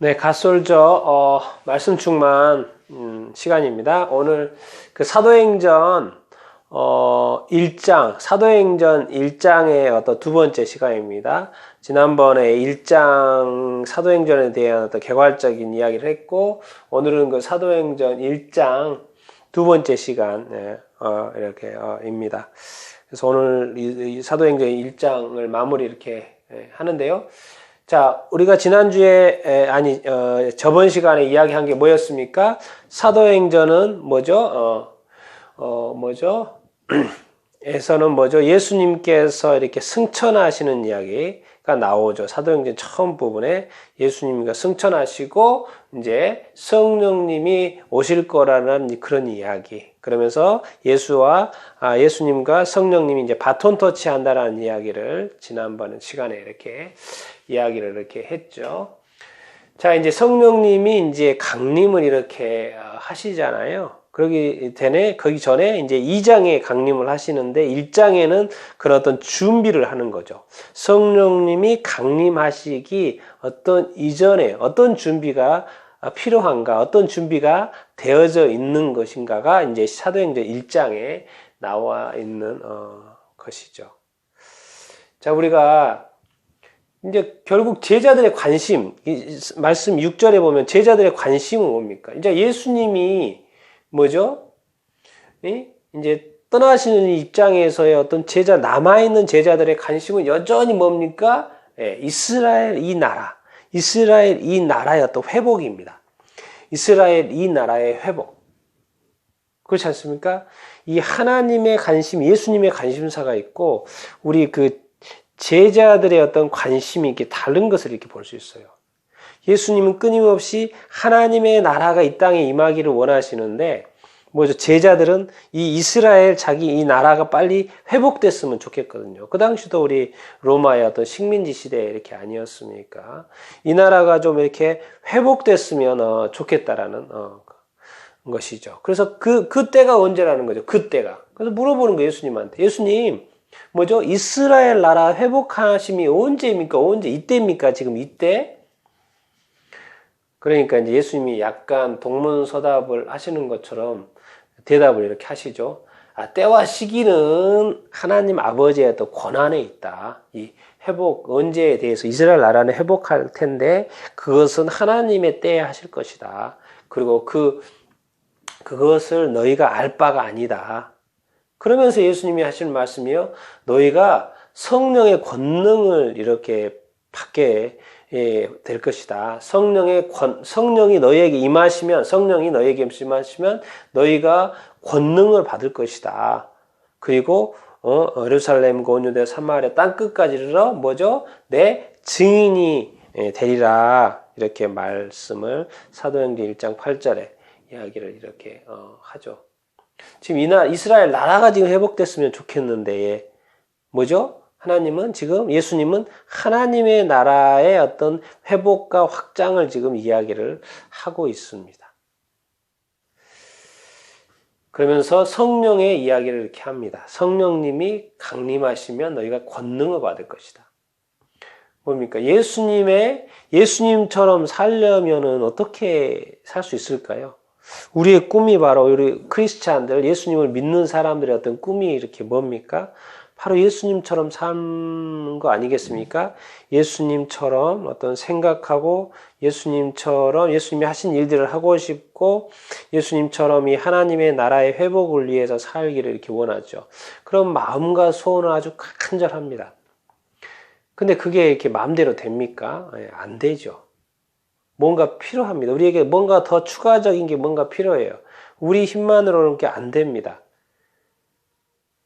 네, 갓솔저 말씀 충만 시간입니다. 오늘 그 사도행전 1장, 사도행전 1장의 어떤 두 번째 시간입니다. 지난번에 1장 사도행전에 대한 어떤 개괄적인 이야기를 했고, 오늘은 그 사도행전 1장 두 번째 시간, 입니다. 그래서 오늘 이 사도행전 1장을 마무리 이렇게 하는데요. 자, 우리가 지난주에, 저번 시간에 이야기한 게 뭐였습니까? 사도행전은 에서는 예수님께서 이렇게 승천하시는 이야기가 나오죠. 사도행전 처음 부분에 예수님과 승천하시고, 이제 성령님이 오실 거라는 그런 이야기. 그러면서 예수님과 성령님이 이제 바톤 터치 한다라는 이야기를 지난번 시간에 이야기를 이렇게 했죠. 자, 이제 성령님이 이제 강림을 이렇게 하시잖아요. 거기 전에 이제 2장에 강림을 하시는데 1장에는 그런 어떤 준비를 하는 거죠. 성령님이 강림하시기 이전에 어떤 준비가 필요한가, 어떤 준비가 되어져 있는 것인가가 이제 사도행전 1장에 나와 있는 것이죠. 자, 우리가 이제 결국 제자들의 관심, 말씀 6절에 보면 제자들의 관심은 뭡니까? 이제 예수님이 이제 떠나시는 입장에서의 어떤 남아있는 제자들의 관심은 여전히 뭡니까? 이스라엘 이 나라의 어떤 회복입니다. 이스라엘 이 나라의 회복. 그렇지 않습니까? 이 하나님의 관심, 예수님의 관심사가 있고, 우리 제자들의 어떤 관심이 이렇게 다른 것을 이렇게 볼 수 있어요. 예수님은 끊임없이 하나님의 나라가 이 땅에 임하기를 원하시는데, 제자들은 이 이스라엘 이 나라가 빨리 회복됐으면 좋겠거든요. 그 당시도 우리 로마의 어떤 식민지 시대 이렇게 아니었습니까? 이 나라가 좀 이렇게 회복됐으면 좋겠다라는 것이죠. 그래서 그때가 언제라는 거죠? 그때가. 그래서 물어보는 거예요, 예수님한테. 예수님, 이스라엘 나라 회복하심이 언제입니까? 이때입니까? 지금 이때? 그러니까 이제 예수님이 약간 동문서답을 하시는 것처럼 대답을 이렇게 하시죠. 때와 시기는 하나님 아버지의 어떤 권한에 있다. 이 회복, 언제에 대해서 이스라엘 나라는 회복할 텐데, 그것은 하나님의 때에 하실 것이다. 그리고 그것을 너희가 알 바가 아니다. 그러면서 예수님이 하시는 말씀이요. 너희가 성령의 권능을 이렇게 받게 될 것이다. 성령이 너희에게 임하시면, 너희가 권능을 받을 것이다. 그리고, 예루살렘, 고뉴대, 사마리아 땅끝까지 이르러 내 증인이 되리라. 이렇게 말씀을 사도행전 1장 8절에 이야기를 이렇게 하죠. 지금 이스라엘 나라가 지금 회복됐으면 좋겠는데, 예수님은 하나님의 나라의 어떤 회복과 확장을 지금 이야기를 하고 있습니다. 그러면서 성령의 이야기를 이렇게 합니다. 성령님이 강림하시면 너희가 권능을 받을 것이다. 뭡니까? 예수님처럼 살려면은 어떻게 살 수 있을까요? 우리의 꿈이 바로 우리 크리스찬들, 예수님을 믿는 사람들의 어떤 꿈이 이렇게 뭡니까? 바로 예수님처럼 사는 거 아니겠습니까? 예수님처럼 어떤 생각하고, 예수님이 하신 일들을 하고 싶고, 예수님처럼 이 하나님의 나라의 회복을 위해서 살기를 이렇게 원하죠. 그런 마음과 소원은 아주 간절합니다. 근데 그게 이렇게 마음대로 됩니까? 안 되죠. 뭔가 필요합니다. 우리에게 뭔가 더 추가적인 게 뭔가 필요해요. 우리 힘만으로는 그게 안 됩니다.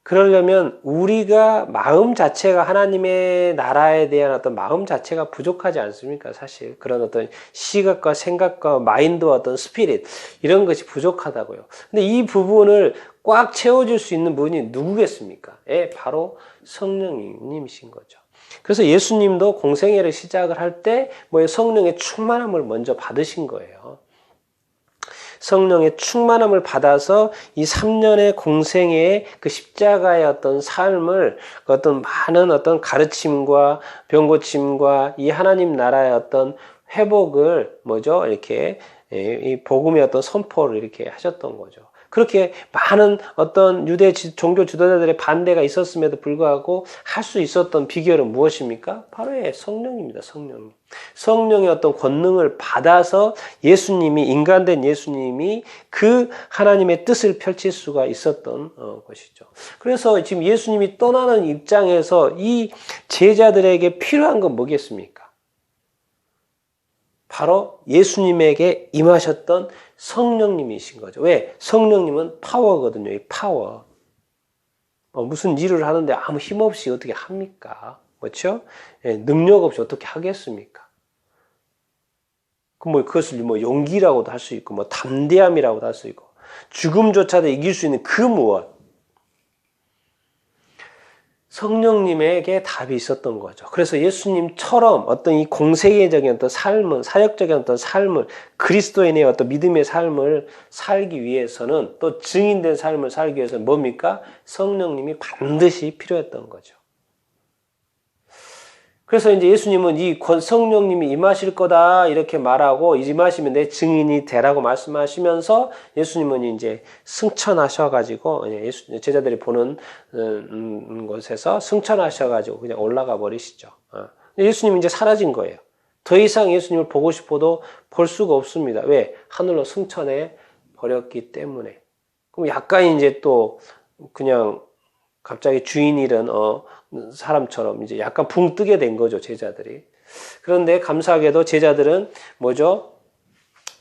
그러려면 우리가 마음 자체가 하나님의 나라에 대한 어떤 마음 자체가 부족하지 않습니까? 사실 그런 어떤 시각과 생각과 마인드와 어떤 스피릿 이런 것이 부족하다고요. 근데 이 부분을 꽉 채워줄 수 있는 분이 누구겠습니까? 바로 성령님이신 거죠. 그래서 예수님도 공생애를 시작을 할 때 성령의 충만함을 먼저 받으신 거예요. 성령의 충만함을 받아서 이 3년의 공생애의 그 십자가의 어떤 삶을 어떤 많은 어떤 가르침과 병고침과 이 하나님 나라의 어떤 회복을 뭐죠? 이렇게 이 복음의 어떤 선포를 이렇게 하셨던 거죠. 그렇게 많은 어떤 유대 종교 지도자들의 반대가 있었음에도 불구하고 할 수 있었던 비결은 무엇입니까? 바로 성령입니다. 성령. 성령의 어떤 권능을 받아서 예수님이, 인간된 예수님이 그 하나님의 뜻을 펼칠 수가 있었던 것이죠. 그래서 지금 예수님이 떠나는 입장에서 이 제자들에게 필요한 건 뭐겠습니까? 바로 예수님에게 임하셨던 성령님이신 거죠. 왜? 성령님은 파워거든요. 이 파워. 무슨 일을 하는데 아무 힘 없이 어떻게 합니까? 그렇죠? 능력 없이 어떻게 하겠습니까? 그것을 용기라고도 할 수 있고, 담대함이라고도 할 수 있고, 죽음조차도 이길 수 있는 그 무엇. 성령님에게 답이 있었던 거죠. 그래서 예수님처럼 어떤 이 공세계적인 어떤 삶은, 사역적인 어떤 삶을, 그리스도인의 어떤 믿음의 삶을 살기 위해서는, 또 증인된 삶을 살기 위해서는 뭡니까? 성령님이 반드시 필요했던 거죠. 그래서 이제 예수님은 이 성령님이 임하실 거다 이렇게 말하고, 임하시면 내 증인이 되라고 말씀하시면서 예수님은 이제 승천하셔가지고, 제자들이 보는 곳에서 승천하셔가지고 그냥 올라가 버리시죠. 예수님이 이제 사라진 거예요. 더 이상 예수님을 보고 싶어도 볼 수가 없습니다. 왜? 하늘로 승천해 버렸기 때문에. 그럼 약간 이제 또 그냥 갑자기 주인 잃은 사람처럼 이제 약간 붕 뜨게 된 거죠, 제자들이. 그런데 감사하게도 제자들은 뭐죠?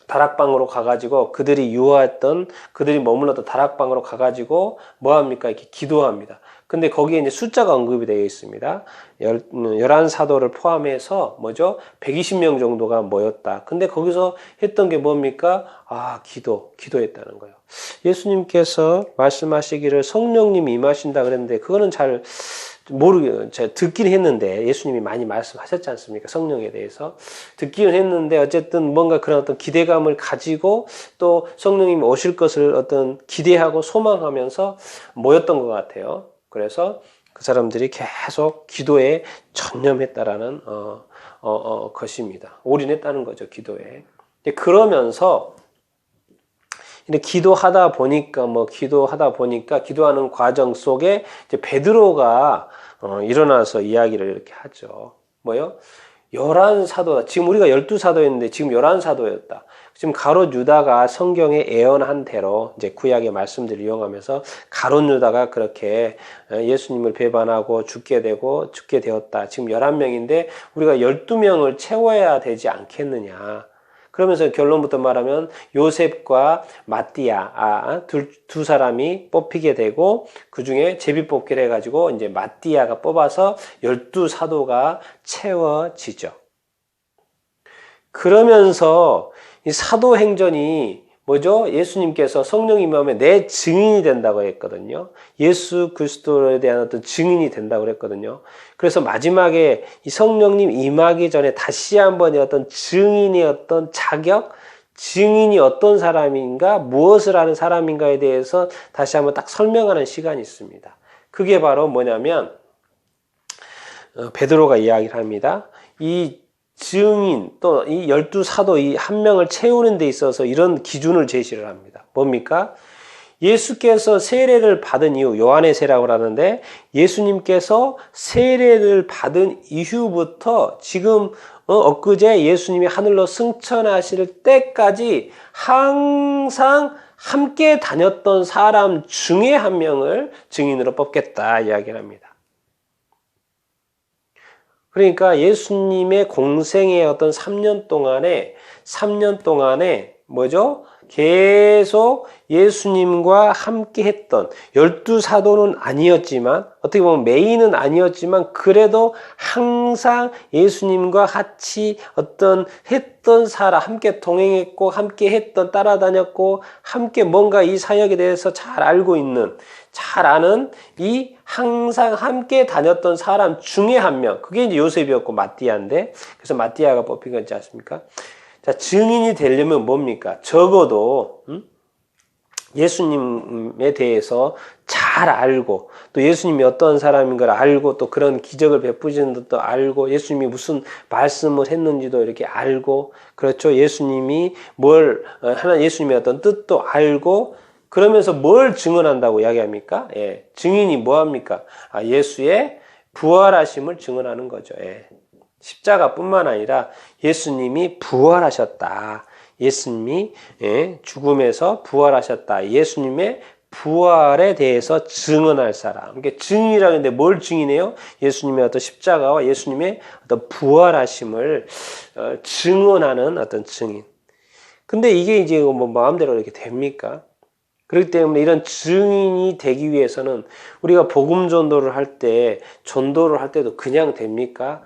다락방으로 가가지고 그들이 머물렀던 다락방으로 가가지고 뭐합니까? 이렇게 기도합니다. 근데 거기에 이제 숫자가 언급이 되어 있습니다. 11사도를 포함해서 뭐죠? 120명 정도가 모였다. 근데 거기서 했던 게 뭡니까? 기도했다는 거예요. 예수님께서 말씀하시기를 성령님이 임하신다 그랬는데 그거는 잘 제가 듣긴 했는데 예수님이 많이 말씀하셨지 않습니까? 성령에 대해서. 듣기는 했는데 어쨌든 뭔가 그런 어떤 기대감을 가지고 또 성령님이 오실 것을 어떤 기대하고 소망하면서 모였던 것 같아요. 그래서 그 사람들이 계속 기도에 전념했다라는 것입니다. 올인했다는 거죠, 기도에. 그러면서 이렇게 기도하다 보니까 기도하는 과정 속에 이제 베드로가 일어나서 이야기를 이렇게 하죠. 뭐요? 11사도다. 지금 우리가 12사도였는데 지금 11사도였다. 지금 가롯 유다가 성경에 예언한 대로 이제 구약의 말씀들을 이용하면서 가롯 유다가 그렇게 예수님을 배반하고 죽게 되었다. 지금 11명인데 우리가 12명을 채워야 되지 않겠느냐. 그러면서 결론부터 말하면 요셉과 마띠아 두 사람이 뽑히게 되고 그중에 제비뽑기를 해가지고 이제 마띠아가 뽑아서 12사도가 채워지죠. 그러면서 이 사도행전이 뭐죠? 예수님께서 성령이 임하면 내 증인이 된다고 했거든요. 예수 그리스도에 대한 어떤 증인이 된다고 그랬거든요. 그래서 마지막에 이 성령님 임하기 전에 다시 한번 어떤 증인의 어떤 자격, 증인이 어떤 사람인가, 무엇을 하는 사람인가에 대해서 다시 한번 딱 설명하는 시간이 있습니다. 그게 바로 뭐냐면 베드로가 이야기를 합니다. 이 증인 또 이 12사도 이 한 명을 채우는 데 있어서 이런 기준을 제시를 합니다. 뭡니까? 예수께서 세례를 받은 이후, 요한의 세라고 하는데 예수님께서 세례를 받은 이후부터 지금 엊그제 예수님이 하늘로 승천하실 때까지 항상 함께 다녔던 사람 중에 한 명을 증인으로 뽑겠다 이야기를 합니다. 그러니까 예수님의 공생의 어떤 3년 동안에 뭐죠? 계속 예수님과 함께 했던 12사도는 아니었지만 어떻게 보면 메인은 아니었지만 그래도 항상 예수님과 같이 어떤 했던 사람 함께 동행했고 함께 했던 따라다녔고 함께 뭔가 이 사역에 대해서 잘 알고 있는 잘 아는 이 항상 함께 다녔던 사람 중에 한 명 그게 이제 요셉이었고 마띠아인데 그래서 마띠아가 뽑힌 거지 않습니까? 자, 증인이 되려면 뭡니까? 적어도 예수님에 대해서 잘 알고 또 예수님이 어떤 사람인 걸 알고 또 그런 기적을 베푸시는 것도 알고 예수님이 무슨 말씀을 했는지도 이렇게 알고 그렇죠. 예수님이 예수님의 어떤 뜻도 알고 그러면서 뭘 증언한다고 이야기합니까? 예, 증인이 뭐합니까? 예수의 부활하심을 증언하는 거죠. 예. 십자가뿐만 아니라 예수님이 부활하셨다. 예수님이 죽음에서 부활하셨다. 예수님의 부활에 대해서 증언할 사람. 이게 증인이라고 하는데 뭘 증인해요? 예수님의 어떤 십자가와 예수님의 어떤 부활하심을 증언하는 어떤 증인. 근데 이게 이제 뭐 마음대로 이렇게 됩니까? 그렇기 때문에 이런 증인이 되기 위해서는 우리가 복음 전도를 할 때도 그냥 됩니까?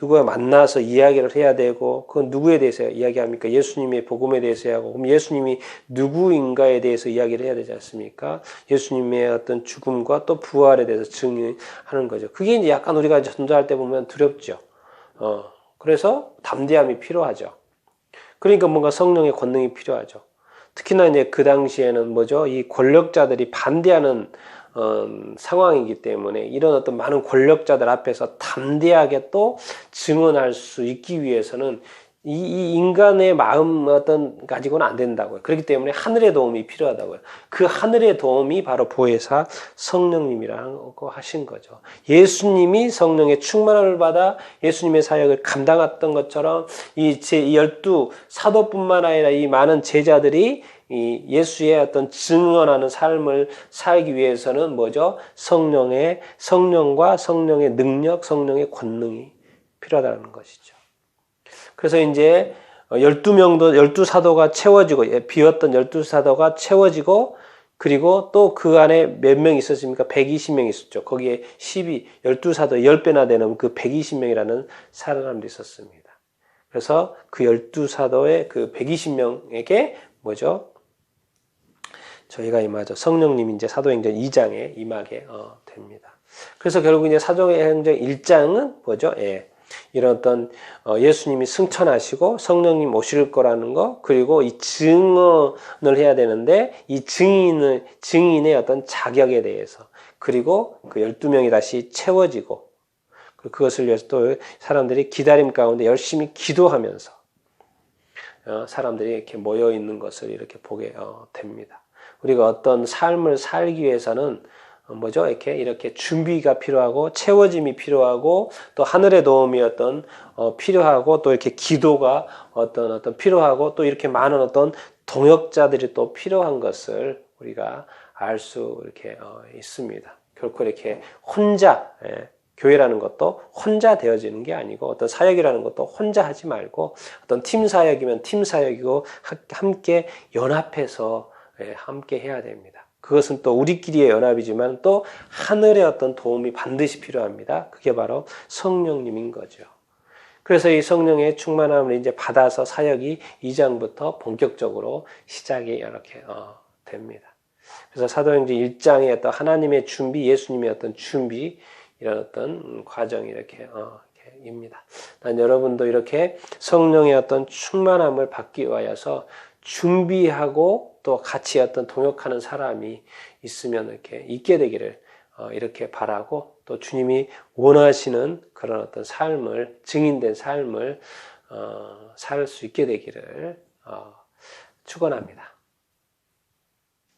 누구와 만나서 이야기를 해야 되고, 그건 누구에 대해서 이야기합니까? 예수님의 복음에 대해서 해야 하고, 그럼 예수님이 누구인가에 대해서 이야기를 해야 되지 않습니까? 예수님의 어떤 죽음과 또 부활에 대해서 증언하는 거죠. 그게 이제 약간 우리가 전도할 때 보면 두렵죠. 그래서 담대함이 필요하죠. 그러니까 뭔가 성령의 권능이 필요하죠. 특히나 이제 그 당시에는 이 권력자들이 반대하는 상황이기 때문에 이런 어떤 많은 권력자들 앞에서 담대하게 또 증언할 수 있기 위해서는 이 인간의 마음 가지고는 안 된다고요. 그렇기 때문에 하늘의 도움이 필요하다고요. 그 하늘의 도움이 바로 보혜사 성령님이라고 하신 거죠. 예수님이 성령의 충만함을 받아 예수님의 사역을 감당했던 것처럼 이 12 사도뿐만 아니라 이 많은 제자들이 이 예수의 어떤 증언하는 삶을 살기 위해서는 성령과 성령의 능력, 성령의 권능이 필요하다는 것이죠. 그래서 이제 12사도가 채워지고, 비었던 12사도가 채워지고, 그리고 또 그 안에 몇 명 있었습니까? 120명 있었죠. 거기에 12사도 10배나 되는 그 120명이라는 사람들이 있었습니다. 그래서 그 12사도의 그 120명에게 저희가 임하죠. 성령님이 이제 사도행전 2장에 임하게 됩니다. 그래서 결국 이제 사도행전 1장은 이런 어떤 예수님이 승천하시고 성령님 오실 거라는 거, 그리고 이 증언을 해야 되는데 이 증인의 어떤 자격에 대해서, 그리고 그 12명이 다시 채워지고 그것을 위해서 또 사람들이 기다림 가운데 열심히 기도하면서 사람들이 이렇게 모여 있는 것을 이렇게 보게 됩니다. 우리가 어떤 삶을 살기 위해서는 이렇게 준비가 필요하고 채워짐이 필요하고 또 하늘의 도움이 필요하고 또 이렇게 기도가 필요하고 또 이렇게 많은 어떤 동역자들이 또 필요한 것을 우리가 알 수 이렇게 있습니다. 결코 이렇게 혼자 교회라는 것도 혼자 되어지는 게 아니고 어떤 사역이라는 것도 혼자 하지 말고 어떤 팀 사역이면 팀 사역이고 함께 연합해서 함께 해야 됩니다. 그것은 또 우리끼리의 연합이지만 또 하늘의 어떤 도움이 반드시 필요합니다. 그게 바로 성령님인 거죠. 그래서 이 성령의 충만함을 이제 받아서 사역이 2장부터 본격적으로 시작이 이렇게 됩니다. 그래서 사도행전 1장의 어떤 하나님의 준비, 예수님의 어떤 준비, 이런 어떤 과정이 이렇게 입니다. 난 여러분도 이렇게 성령의 어떤 충만함을 받기 위하여서 준비하고 또 같이 어떤 동역하는 사람이 있으면 이렇게 있게 되기를 이렇게 바라고, 또 주님이 원하시는 그런 어떤 삶을, 증인된 삶을 살 수 있게 되기를 축원합니다.